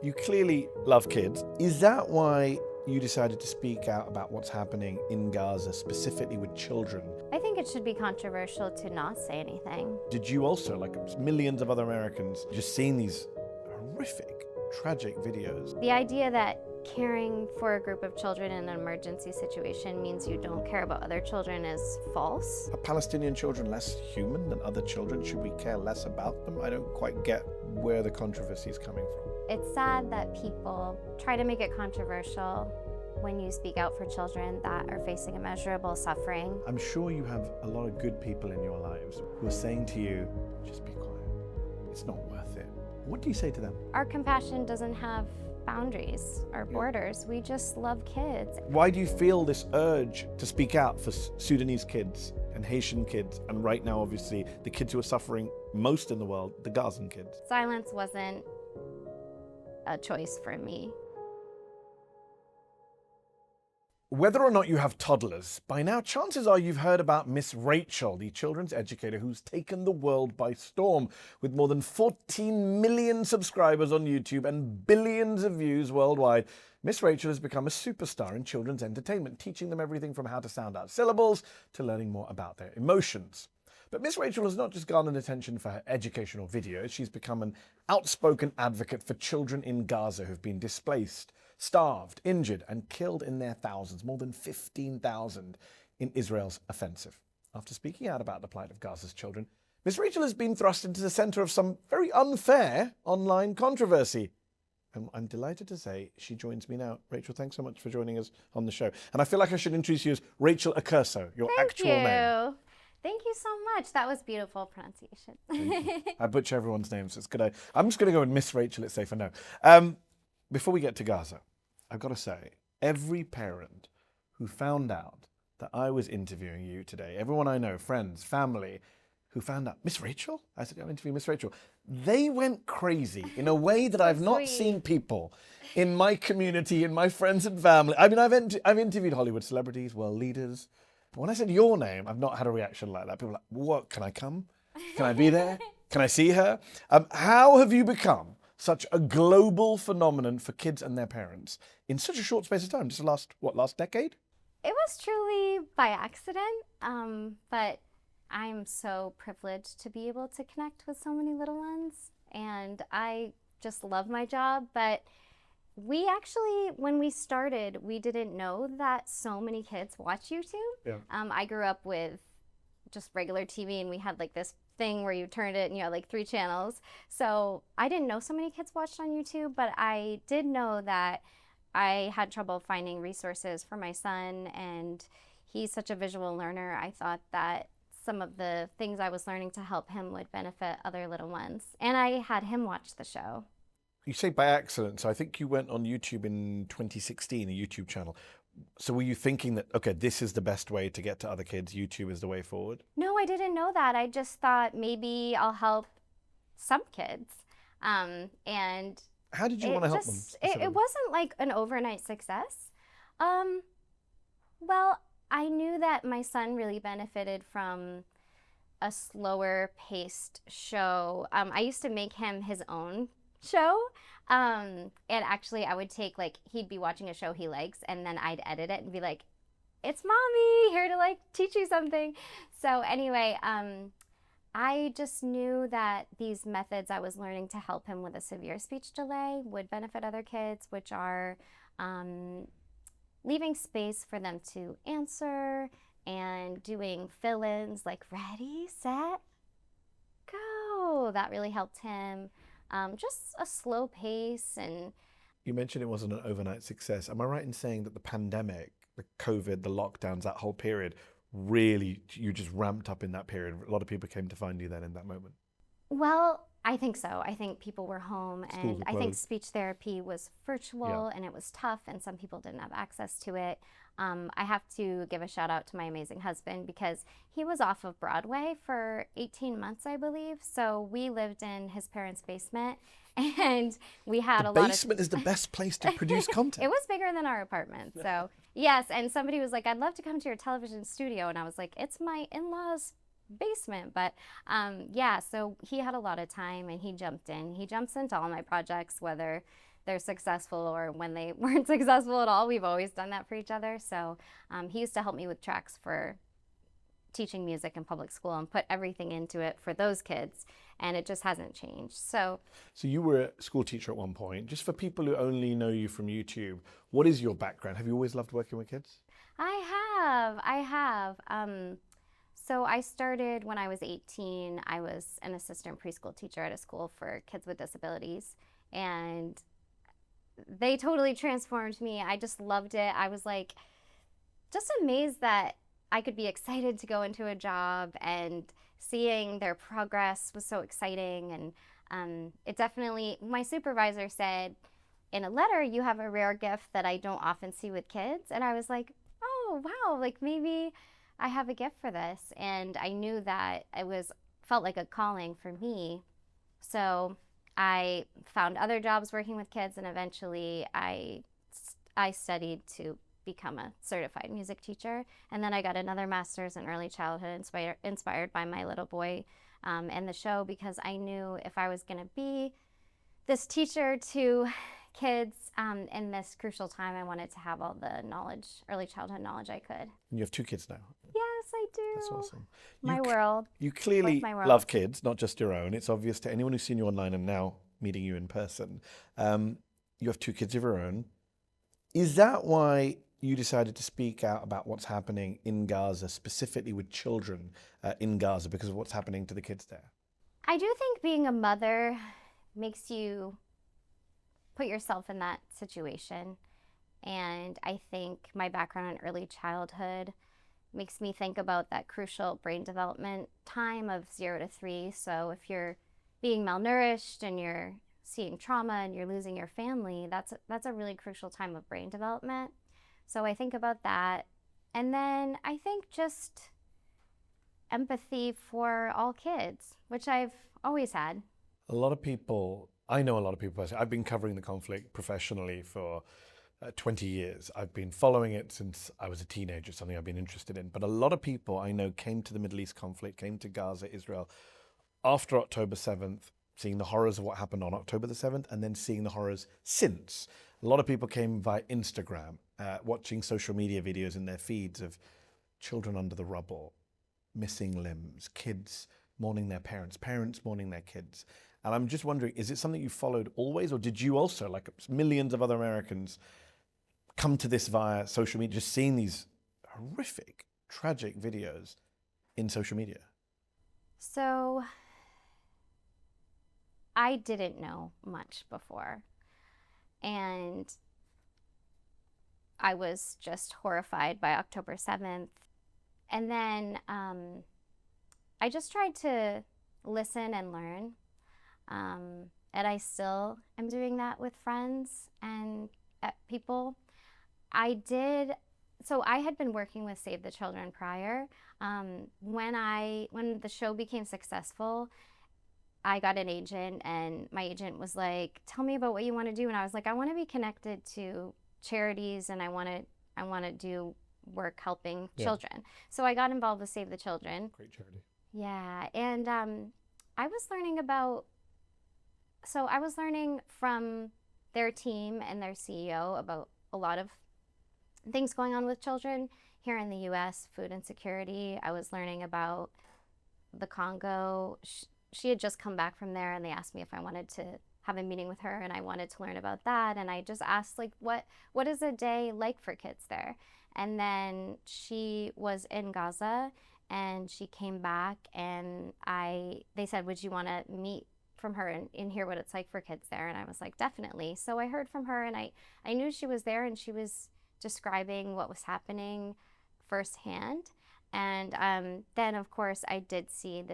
You clearly love kids. Is that why you decided to speak out about what's happening in Gaza, specifically with children? I think it should be controversial to not say anything. Did you also, like millions of other Americans, just seeing these horrific, tragic videos? The idea that caring for a group of children in an emergency situation means you don't care about other children is false. Are Palestinian children less human than other children? Should we care less about them? I don't quite get where the controversy is coming from. It's sad that people try to make it controversial when you speak out for children that are facing immeasurable suffering. I'm sure you have a lot of good people in your lives who are saying to you, just be quiet. It's not worth it. What do you say to them? Our compassion doesn't have boundaries or borders. We just love kids. Why do you feel this urge to speak out for Sudanese kids and Haitian kids, and right now, obviously, the kids who are suffering most in the world, the Gazan kids? Silence wasn't a choice for me. Whether or not you have toddlers, by now chances are you've heard about Miss Rachel, the children's educator who's taken the world by storm. With more than 14 million subscribers on YouTube and billions of views worldwide, Miss Rachel has become a superstar in children's entertainment, teaching them everything from how to sound out syllables to learning more about their emotions. But Miss Rachel has not just garnered attention for her educational videos, she's become an outspoken advocate for children in Gaza who've been displaced, starved, injured, and killed in their thousands, more than 15,000 in Israel's offensive. After speaking out about the plight of Gaza's children, Miss Rachel has been thrust into the center of some very unfair online controversy. And I'm delighted to say she joins me now. Rachel, thanks so much for joining us on the show. And I feel like I should introduce you as Rachel Accurso, your actual name. Thank you so much. That was beautiful pronunciation. I butcher everyone's names, so it's good. I'm just going to go with Miss Rachel, it's safer now. Before we get to Gaza, I've got to say, every parent who found out that I was interviewing you today, everyone I know, friends, family, who found out, Miss Rachel? I said, I'm interviewing Miss Rachel. They went crazy in a way that I've not seen people in my community, in my friends and family. I mean, I've interviewed Hollywood celebrities, world leaders. But when I said your name, I've not had a reaction like that. People are like, what, can I come? Can I be there? Can I see her? How have you become such a global phenomenon for kids and their parents in such a short space of time? Just the last decade? It was truly by accident, but I'm so privileged to be able to connect with so many little ones, and I just love my job. But we actually, when we started, we didn't know that so many kids watch YouTube. Yeah. I grew up with just regular TV, and we had like this thing where you turned it and you had like 3 channels. So I didn't know so many kids watched on YouTube, but I did know that I had trouble finding resources for my son, and he's such a visual learner. I thought that some of the things I was learning to help him would benefit other little ones. And I had him watch the show. You say by accident, so I think you went on YouTube in 2016, a YouTube channel. So were you thinking that, okay, this is the best way to get to other kids, YouTube is the way forward? No, I didn't know that. I just thought maybe I'll help some kids. And how did you want to help them? It wasn't like an overnight success. Well, I knew that my son really benefited from a slower paced show. I used to make him his own show, and actually I would take, like, he'd be watching a show he likes, and then I'd edit it and be like, it's mommy here to like teach you something. So anyway, I just knew that these methods I was learning to help him with a severe speech delay would benefit other kids, which are leaving space for them to answer and doing fill-ins like ready, set, go. That really helped him. Just a slow pace. And you mentioned it wasn't an overnight success. Am I right in saying that the pandemic, the COVID, the lockdowns, that whole period, really, you just ramped up in that period? A lot of people came to find you then in that moment. Well, I think so. I think people were home, and I think speech therapy was virtual, and it was tough, and some people didn't have access to it. I have to give a shout out to my amazing husband, because he was off of Broadway for 18 months, I believe. So we lived in his parents' basement, and we had a lot of... The basement is the best place to produce content. It was bigger than our apartment, so yes. And somebody was like, I'd love to come to your television studio, and I was like, it's my in-laws' basement. But yeah, so he had a lot of time, and he jumped in. He jumps into all my projects, whether they're successful or when they weren't successful at all. We've always done that for each other. So he used to help me with tracks for teaching music in public school and put everything into it for those kids, and it just hasn't changed. So you were a school teacher at one point. Just for people who only know you from YouTube, what is your background? Have you always loved working with kids? I have. So I started when I was 18. I was an assistant preschool teacher at a school for kids with disabilities, and they totally transformed me. I just loved it. I was like, just amazed that I could be excited to go into a job, and seeing their progress was so exciting. And it definitely, my supervisor said in a letter, you have a rare gift that I don't often see with kids. And I was like, oh, wow, like maybe I have a gift for this. And I knew that it felt like a calling for me. So I found other jobs working with kids, and eventually I studied to become a certified music teacher. And then I got another master's in early childhood, inspired by my little boy and the show, because I knew if I was going to be this teacher to kids in this crucial time, I wanted to have all the knowledge, early childhood knowledge I could. And you have 2 kids now. Yes, I do. That's awesome. My world. You clearly my world. love kids, not just your own. It's obvious to anyone who's seen you online and now meeting you in person. You have 2 kids of your own. Is that why you decided to speak out about what's happening in Gaza, specifically with children in Gaza, because of what's happening to the kids there? I do think being a mother makes you put yourself in that situation. And I think my background in early childhood makes me think about that crucial brain development time of 0 to 3. So if you're being malnourished and you're seeing trauma and you're losing your family, that's a really crucial time of brain development. So I think about that. And then I think just empathy for all kids, which I've always had. A lot of people, I know a lot of people, I've been covering the conflict professionally for 20 years. I've been following it since I was a teenager, something I've been interested in. But a lot of people I know came to the Middle East conflict, came to Gaza, Israel, after October 7th, seeing the horrors of what happened on October the 7th, and then seeing the horrors since. A lot of people came via Instagram, watching social media videos in their feeds of children under the rubble, missing limbs, kids mourning their parents, parents mourning their kids. And I'm just wondering, is it something you followed always, or did you also, like millions of other Americans, come to this via social media, just seeing these horrific, tragic videos in social media? So I didn't know much before, and I was just horrified by October 7th. And then I just tried to listen and learn. And I still am doing that with friends and people. So I had been working with Save the Children prior. When the show became successful, I got an agent, and my agent was like, tell me about what you want to do. And I was like, I want to be connected to charities, and I want to do work helping children. So I got involved with Save the Children. Great charity. Yeah, and I was learning from their team and their CEO about a lot of things going on with children here in the U.S., food insecurity. I was learning about the Congo. She had just come back from there, and they asked me if I wanted to have a meeting with her, and I wanted to learn about that. And I just asked, like, what is a day like for kids there? And then she was in Gaza, and she came back, and they said, would you want to meet from her and hear what it's like for kids there? And I was like, definitely. So I heard from her, and I knew she was there, and she was describing what was happening firsthand. And then, of course, I did see the